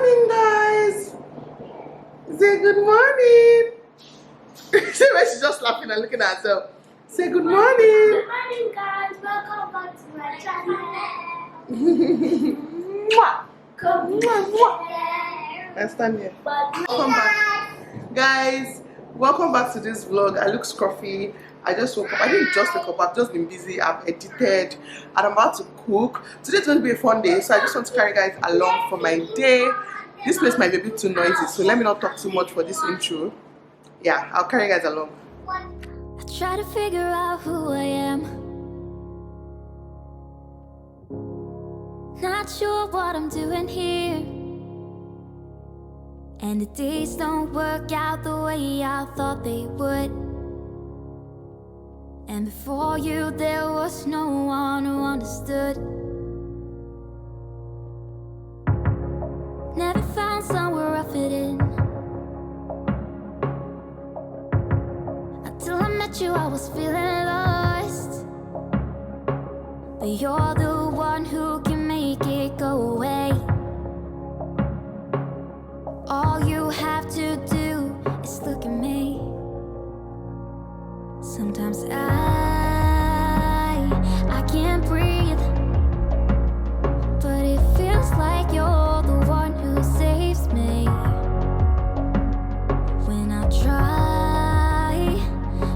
morning, guys. Say good morning. See where she's just laughing and looking at herself. Say good morning. Good morning, guys. Welcome back to my channel. Let's stand here. Welcome back, guys. Welcome back to this vlog. I look scruffy. I just woke up. I didn't just wake up. I've just been busy. I've edited and I'm about to cook. Today's going to be a fun day, so I just want to carry you guys along for my day. This place might be a bit too noisy, so let me not talk too much for this intro. Yeah, I'll carry you guys along. I try to figure out who I am. Not sure what I'm doing here. And the days don't work out the way I thought they would. And before you there was no one who understood. Never found somewhere I fit in. Until I met you I was feeling lost. But you're the one who can make it go away. All you have to do is look at me. Sometimes I can't breathe, but it feels like you're the one who saves me. When I try,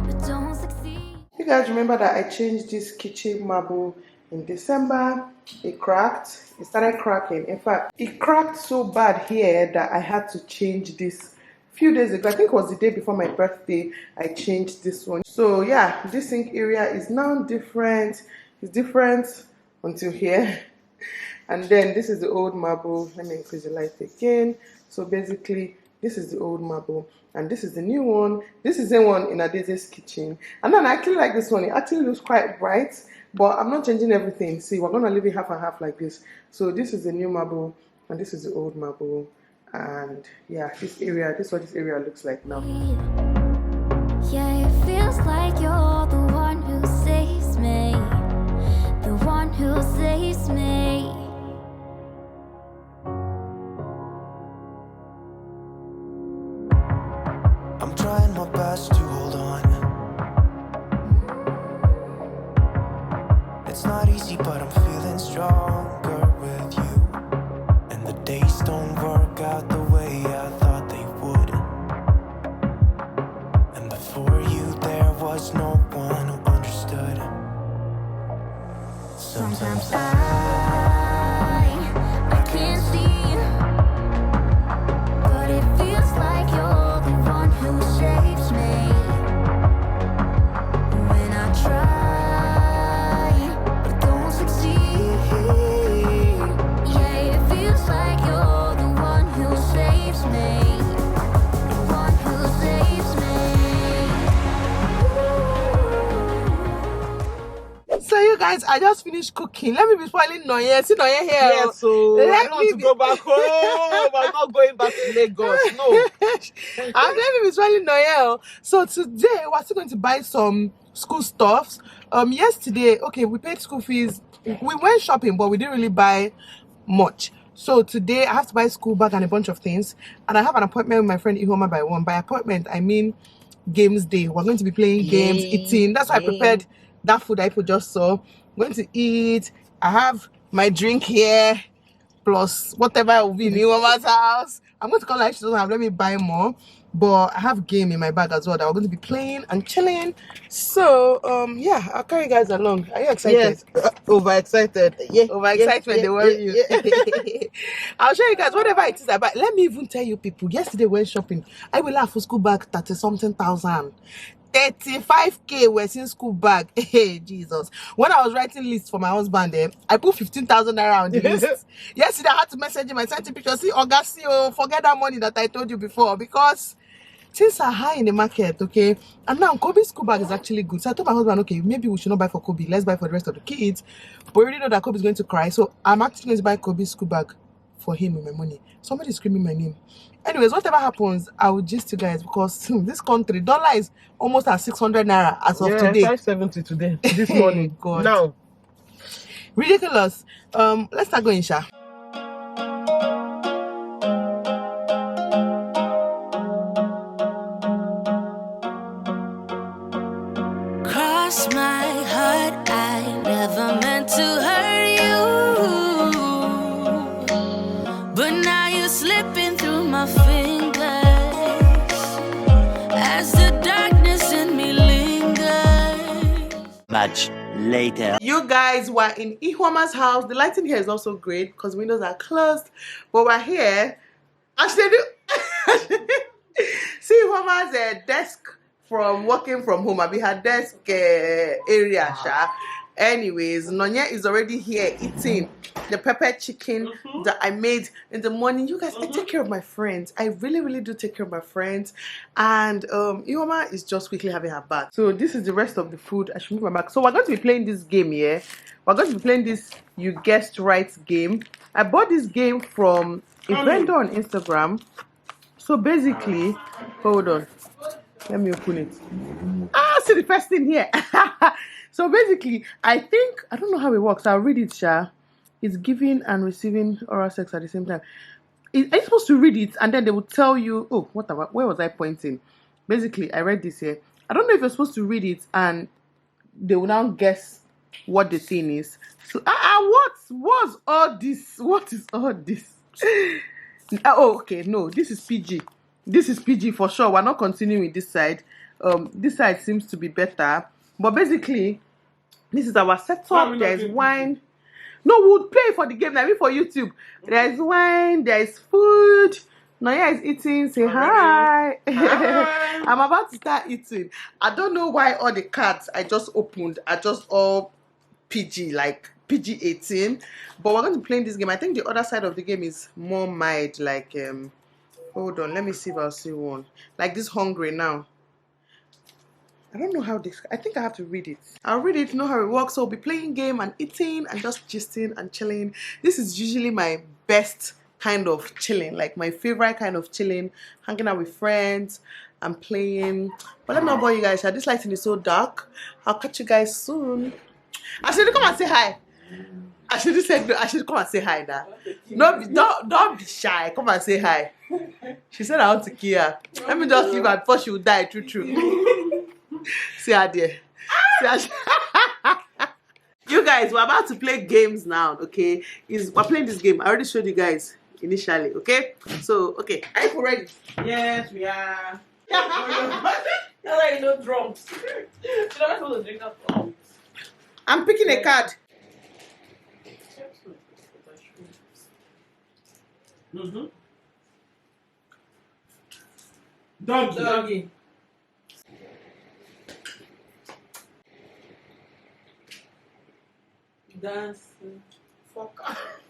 but don't succeed. You guys remember that I changed this kitchen marble in December? It cracked. It started cracking. In fact, it cracked so bad here that I had to change this few days ago. I think it was the day before my birthday. I changed this one. So yeah, this sink area is now different. It's different until here. And then this is the old marble. Let me increase the light again. So basically, this is the old marble. And this is the new one. This is the one in Adeze's kitchen. And then I actually like this one. It actually looks quite bright. But I'm not changing everything. See, we're going to leave it half and half like this. So this is the new marble. And this is the old marble. And yeah, this is what this area looks like now. Yeah, it feels like you're the one who saves me. The one who saves me. I'm trying my best to hold on. It's not easy, but I'm feeling stronger with you. And the days don't work out the way I thought they would. And before you there was no one who understood. Sometimes I can't see, but it feels like you're the one who saves me. When I try, but don't succeed. Yeah, it feels like you're the one who saves me. The one who saves me. So you guys, I just finished cooking. Let me be spoiling Noye. See Noye here. Yeah, so I Let want me to go back home. I'm not going back to Lagos. No. I'm let me be spoiling Noye. So today we're still going to buy some school stuffs. Yesterday, okay, we paid school fees. We went shopping, but we didn't really buy much. So today I have to buy school bag and a bunch of things. And I have an appointment with my friend Ihoma by 1. By appointment, I mean games day. We're going to be playing games, eating. That's why I prepared that food I just saw. I'm going to eat. I have my drink here, plus whatever will be in Ihoma's house. I'm going to call her if she doesn't have. Let me buy more. But I have game in my bag as well that we're going to be playing and chilling. So yeah, I'll carry you guys along. Are you excited? Yes. Overexcited. Yeah. Overexcitement, they worry you. I'll show you guys whatever it is about. Let me even tell you people, yesterday we went shopping. I will have for school bag 30-something thousand. 35k was in school bag. Hey Jesus. When I was writing lists for my husband, I put 15,000 naira on the list. Yesterday I had to message him. I sent him pictures. See, Augustio, forget that money that I told you before, because things are high in the market, okay? And now Kobe's school bag is actually good. So I told my husband, okay, maybe we should not buy for Kobe. Let's buy for the rest of the kids. But we already know that Kobe's going to cry. So I'm actually going to buy Kobe's school bag for him with my money. Somebody's screaming my name. Anyways, whatever happens, I will gist you guys, because this country, dollar is almost at 600 naira as of today. 570 today. This morning. God. Now. Ridiculous. Let's start going, Sha. but now you're slipping through my fingers as the darkness in me lingers. Much later. You guys were in Ihuama's house. The lighting here is also great because windows are closed, but we're here. Actually, see Ihuama's desk from working from home. I be her desk area. Anyways, Nonya is already here eating the pepper chicken that I made in the morning. You guys, I take care of my friends. I really do take care of my friends. And Ihuama is just quickly having her bath. So this is the rest of the food. I should move my back. So we're going to be playing this game here. We're going to be playing this You Guessed Right game. I bought this game from a vendor on Instagram. So basically, hold on. Let me open it. See the first thing here. So basically, I don't know how it works. I'll read it, Sha. It's giving and receiving oral sex at the same time. Are you supposed to read it and then they will tell you, oh, where was I pointing? Basically, I read this here. I don't know if you're supposed to read it and they will now guess what the thing is. So, what was all this? What is all this? Oh, okay, no, this is PG. This is PG for sure. We're not continuing with this side. This side seems to be better. But basically, this is our setup. There's wine. No, we would pay for the game, like for YouTube. There's wine, there's food. Noya is eating. Say hi. I'm about to start eating. I don't know why all the cards I just opened are just all PG, like PG-18. But we're going to be playing this game. I think the other side of the game is more mild, like hold on, let me see if I'll see one. Like this hungry now. I don't know how this, I think I have to read it. I'll read it, know how it works. So we'll be playing game and eating and just gisting and chilling. This is usually my best kind of chilling, like my favorite kind of chilling, hanging out with friends and playing. But let me know about you guys. This lighting is so dark. I'll catch you guys soon. I should come and say hi. I should have said no. I should come and say hi now. No, don't be shy. Come and say hi. She said I want to kill her. Let me just leave her before she will die. True. See her there. See her. You guys, we're about to play games now. Okay, we're playing this game. I already showed you guys initially. Okay, so okay, are you ready? Yes, we are. That's why you know drums. You're not supposed to drink up. I'm picking a card. Doggy. Dancing. Fuck.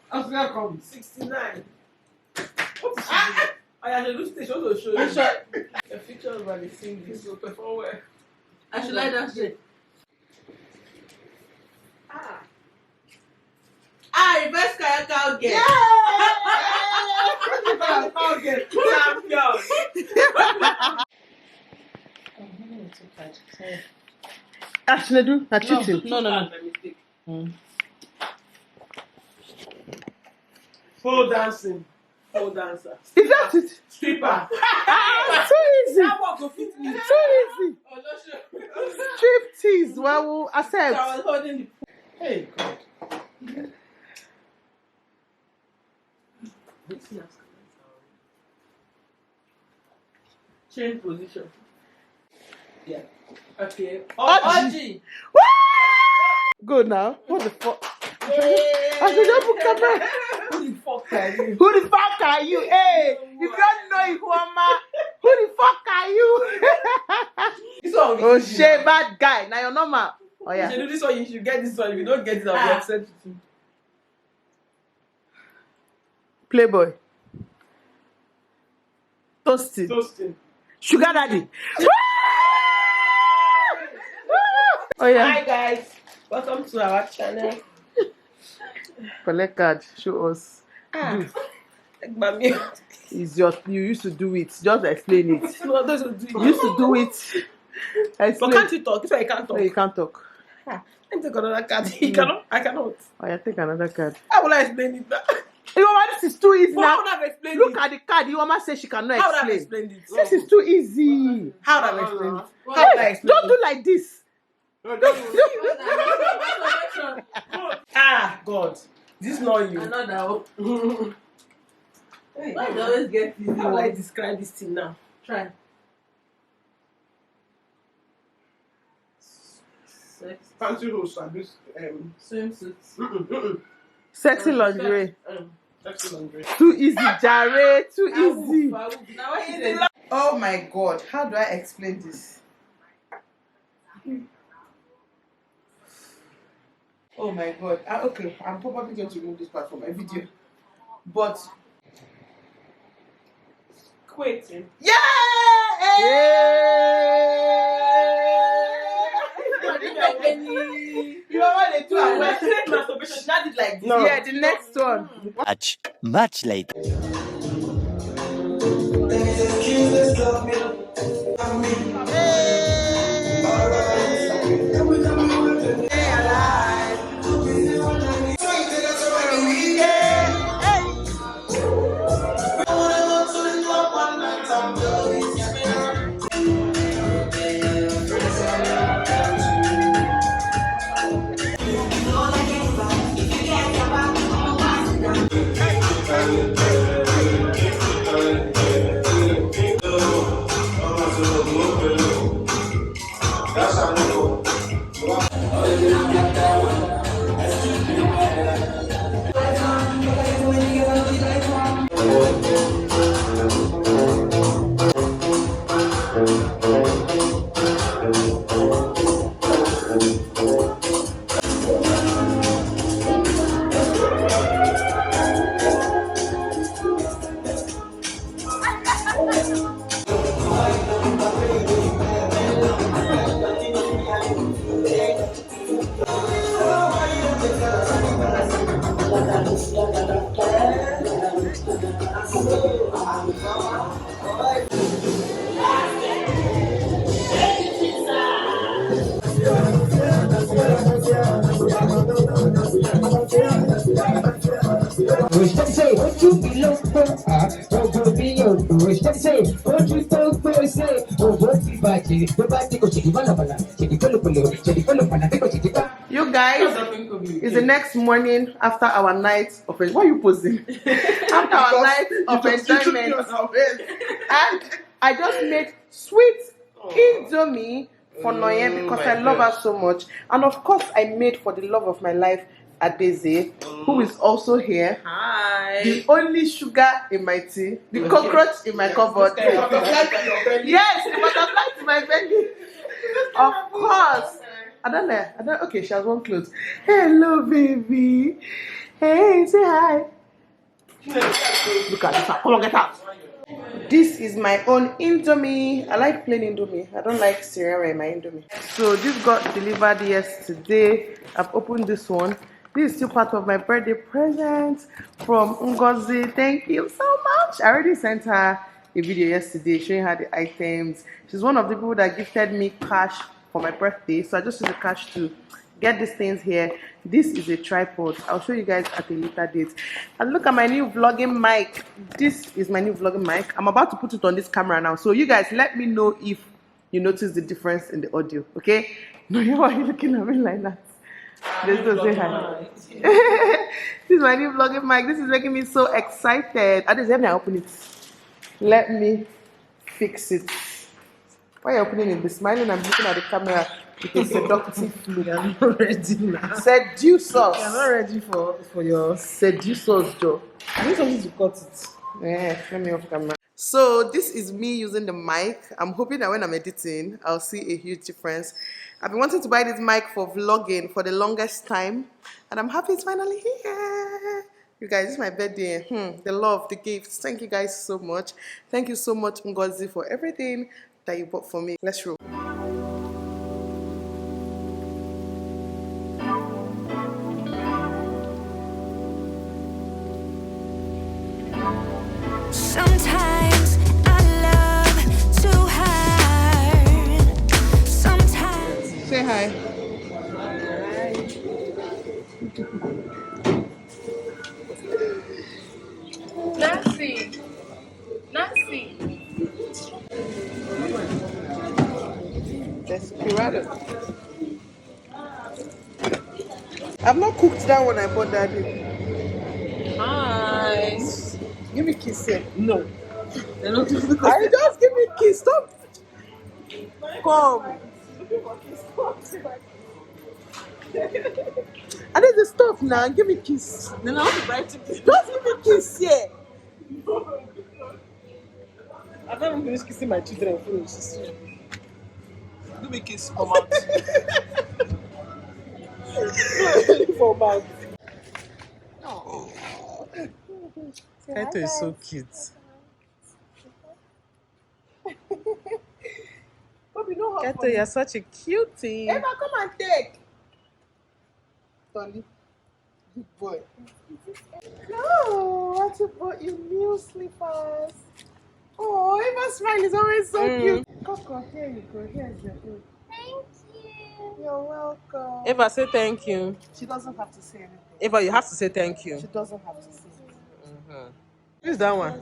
How's that come? 69. What is she? I had a loose station to show you. A feature over the singing. This will perform well. I should like that shit. Reverse cow girl. Actually, do not cheating. No. Pole dancing. Pole dancer. Is that it? Stripper. So easy. That one go fit me. So easy. Oh, no, sure. Strip tease. Well, we'll accept. I was holding the. Hey, God. Change position. Yeah. Okay. Orgy. Go now. What the fuck? I said, don't put camera. Who the fuck are you? Who the fuck are you? Hey, if you don't know Ihuama, who the fuck are you? This one Oh shit, bad guy. Now you're normal. Oh You yeah. should do this one. You should get this one. If you don't get it, I'll be upset with you. Playboy. Toasting. Toasting. Sugar daddy. Oh yeah. Hi guys, welcome to our channel. Collect card. Show us. Like mommy. It's just you used to do it. Just explain it. No, those who do You used to do it. But can't you talk? This one you can't No, talk. you can't talk. Let me take another card. You cannot. I cannot. Oh yeah, take another card. How will I explain it? Ihuama, this is too easy How now. would I have explained Look it? at the card. Ihuama says she cannot How would I have explain. explained it? This is too easy. How would I have explained it? How would I Yes, explain don't do like this. Ah, God. This is not you. Another. Why do you always get easy? How will I describe this thing now? Try. Fancy hose and this swimsuits. Sexy lingerie. Sexy lingerie. Too easy, Jare. Too easy. Now what is it? Oh my God. How do I explain this? Oh my God. Okay, I'm probably going to remove this part from my video. But Quitting. yeah! You know what they do? Masturbation. Not it like this. No. Yeah, the next one. Much later. You guys, it's the next morning after our night of why are you posing? After our night of enjoyment, and I just made sweet indomie for Noye because I love her so much, and of course I made for the love of my life, Adeze, who is also here. Hi. The only sugar in my tea, the cockroach in my cupboard. Yes, the butterfly in my belly. Of course. I don't know. Okay, she has one clothes. Hello, baby. Hey, say hi. Look at this. Come on, get out. This is my own indomie. I like plain indomie. I don't like cereal in my indomie. So this got delivered yesterday. I've opened this one. This is still part of my birthday present from Ngozi. Thank you so much. I already sent her a video yesterday showing her the items. She's one of the people that gifted me cash for my birthday. So I just used the cash to get these things here. This is a tripod. I'll show you guys at a later date. And look at my new vlogging mic. This is my new vlogging mic. I'm about to put it on this camera now. So you guys let me know if you notice the difference in the audio. Okay? No, why are you looking at me like that? Let's go say hi. This is my new vlogging mic. This is making me so excited. Let me open it. Let me fix it. Why are you opening it? Be smiling and looking at the camera with a seductive look. I'm not ready now. Seducers. I'm not ready for your seducers, Joe. I need something to cut it. Yeah, let me off camera. So this is me using the mic. I'm hoping that when I'm editing, I'll see a huge difference. I've been wanting to buy this mic for vlogging for the longest time, and I'm happy it's finally here. You guys, it's my birthday. The love, the gifts. Thank you guys so much. Thank you so much, Ngozi, for everything that you bought for me. Let's roll. Sometimes I love too hard. Sometimes. Say hi. Nancy. Desperado. I've not cooked that one I bought that day. Nice. Give me kiss here. No. They don't do because I just give me kiss. Stop. Come. I need to stop now. Give me kiss. they don't want to buy tickets. Just give me kiss here. I've not even finished kissing my children. Finish. Do me kiss for mouth. For mouth. Kaito is so cute. Bobby, no hug for Kaito, me. you're such a cutie. Eva, come and take. Tony, good boy. No, what you bought you new slippers. Oh, Eva's smile is always so cute. Coco, here you go. Here's your food. Thank you. You're welcome. Eva, say thank you. She doesn't have to say anything. Eva, you have to say thank you. She doesn't have to say anything. Who's that one?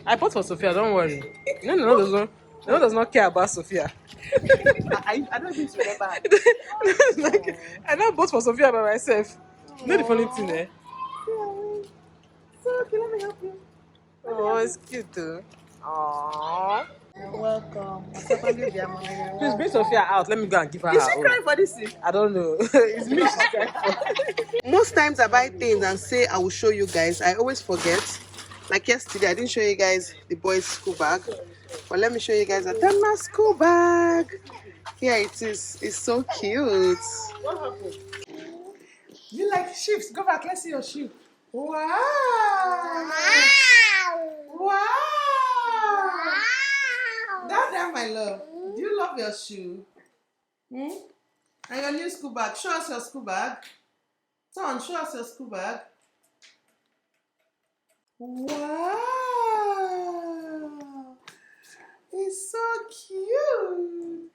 I bought for Sophia, don't worry. No, does not care about Sophia. I don't think she remember. Like, I now bought for Sophia by myself. You know the funny thing, eh? So, okay, let me help you. Oh, it's cute too. Aww. You're welcome. Please bring Sophia out. Let me go and give her Is her she own. crying for this thing? I don't know. It's me she's crying for. Most times I buy things and say I will show you guys. I always forget. Like yesterday, I didn't show you guys the boys' school bag. But let me show you guys a Thelma school bag. Here it is. It's so cute. What happened? You like shifts? Go back. Let's see your shoe. Wow. Wow. Dada, my love. Do you love your shoe? And your new school bag. Show us your school bag. Ton, show us your school bag. Wow. It's so cute.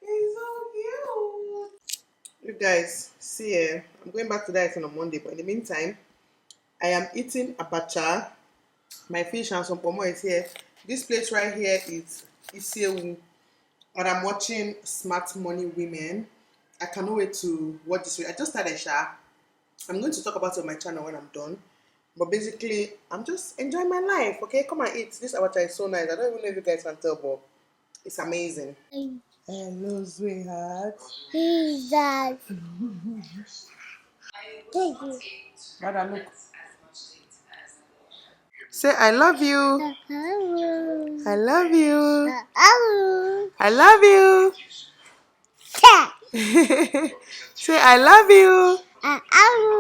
It's so cute. You guys, see here. I'm going back to that on Monday, but in the meantime, I am eating abacha. My fish and some pomo is here. This plate right here is Isiewu. And I'm watching Smart Money Women. I cannot wait to watch this. I just started Sha. I'm going to talk about it on my channel when I'm done. But basically, I'm just enjoying my life. Okay, come and eat. This abacha is so nice. I don't even know if you guys can tell, but it's amazing. Hello, sweetheart. Who's that? Thank you. Brother, look. Say, I love you. Hello. I love you. Hello. I love you. Cat. Say, I love you. Hello.